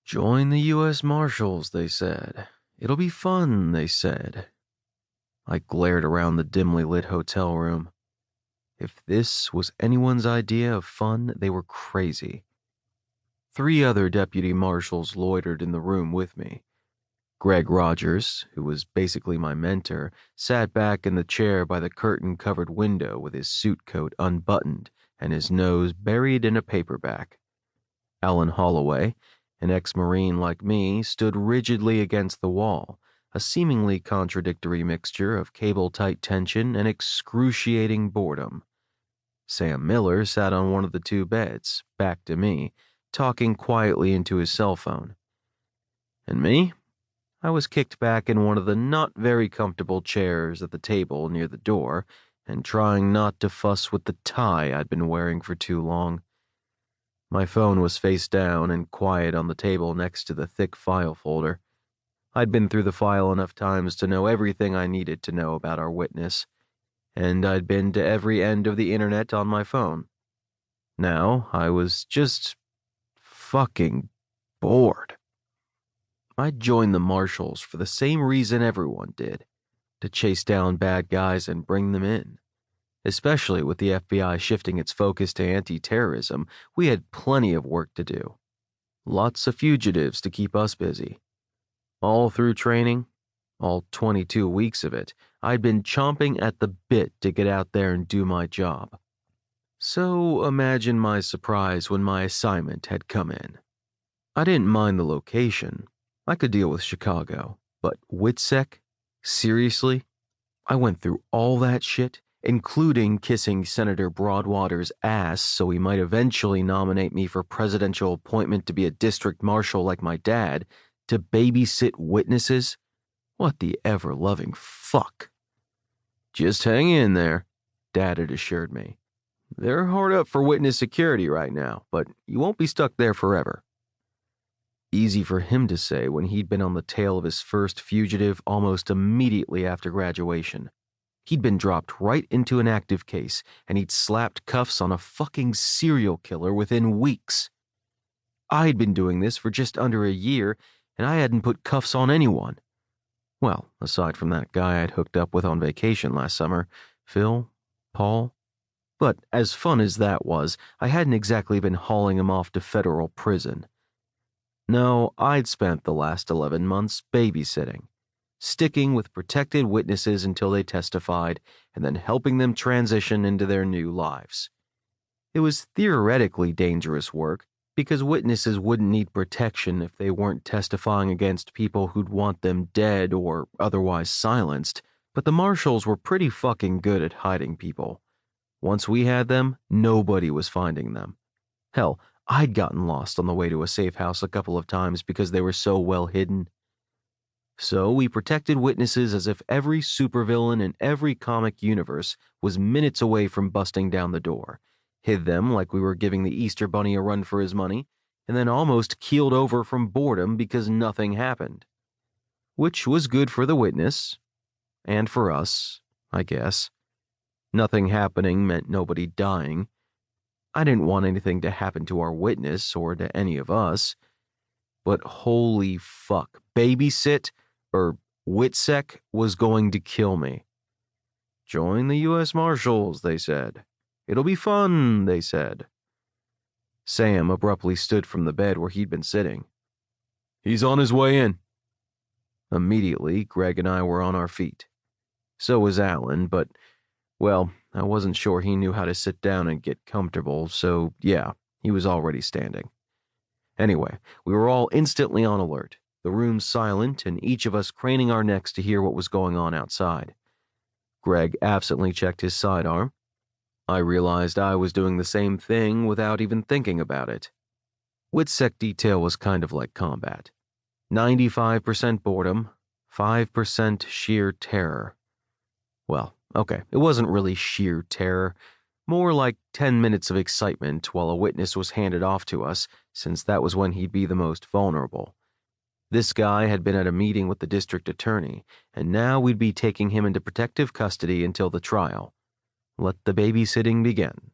Join the U.S. Marshals, they said. It'll be fun, they said. I glared around the dimly lit hotel room. If this was anyone's idea of fun, they were crazy. 3 other deputy marshals loitered in the room with me. Greg Rogers, who was basically my mentor, sat back in the chair by the curtain-covered window with his suit coat unbuttoned and his nose buried in a paperback. Alan Holloway, an ex-Marine like me, stood rigidly against the wall, a seemingly contradictory mixture of cable-tight tension and excruciating boredom. Sam Miller sat on one of the 2 beds, back to me, talking quietly into his cell phone. And me? I was kicked back in one of the not very comfortable chairs at the table near the door and trying not to fuss with the tie I'd been wearing for too long. My phone was face down and quiet on the table next to the thick file folder. I'd been through the file enough times to know everything I needed to know about our witness, and I'd been to every end of the internet on my phone. Now I was just fucking bored. I'd joined the Marshals for the same reason everyone did, to chase down bad guys and bring them in. Especially with the FBI shifting its focus to anti-terrorism, we had plenty of work to do. Lots of fugitives to keep us busy. All through training, all 22 weeks of it, I'd been chomping at the bit to get out there and do my job. So imagine my surprise when my assignment had come in. I didn't mind the location. I could deal with Chicago, but WITSEC? Seriously? I went through all that shit, including kissing Senator Broadwater's ass so he might eventually nominate me for presidential appointment to be a district marshal like my dad, to babysit witnesses? What the ever-loving fuck? Just hang in there, Dad had assured me. They're hard up for witness security right now, but you won't be stuck there forever. Easy for him to say when he'd been on the tail of his first fugitive almost immediately after graduation. He'd been dropped right into an active case, and he'd slapped cuffs on a fucking serial killer within weeks. I'd been doing this for just under a year, and I hadn't put cuffs on anyone. Well, aside from that guy I'd hooked up with on vacation last summer, Phil, Paul. But as fun as that was, I hadn't exactly been hauling him off to federal prison. No, I'd spent the last 11 months babysitting, sticking with protected witnesses until they testified, and then helping them transition into their new lives. It was theoretically dangerous work, because witnesses wouldn't need protection if they weren't testifying against people who'd want them dead or otherwise silenced, but the Marshals were pretty fucking good at hiding people. Once we had them, nobody was finding them. Hell, I'd gotten lost on the way to a safe house a couple of times because they were so well hidden. So we protected witnesses as if every supervillain in every comic universe was minutes away from busting down the door, hid them like we were giving the Easter Bunny a run for his money, and then almost keeled over from boredom because nothing happened. Which was good for the witness, and for us, I guess. Nothing happening meant nobody dying. I didn't want anything to happen to our witness or to any of us. But holy fuck, babysit, or WITSEC, was going to kill me. Join the U.S. Marshals, they said. It'll be fun, they said. Sam abruptly stood from the bed where he'd been sitting. He's on his way in. Immediately, Greg and I were on our feet. So was Alan, but, well, I wasn't sure he knew how to sit down and get comfortable, so yeah, he was already standing. Anyway, we were all instantly on alert, the room silent and each of us craning our necks to hear what was going on outside. Greg absently checked his sidearm. I realized I was doing the same thing without even thinking about it. WITSEC detail was kind of like combat. 95% boredom, 5% sheer terror. Well, okay, it wasn't really sheer terror, more like 10 minutes of excitement while a witness was handed off to us, since that was when he'd be the most vulnerable. This guy had been at a meeting with the district attorney, and now we'd be taking him into protective custody until the trial. Let the babysitting begin.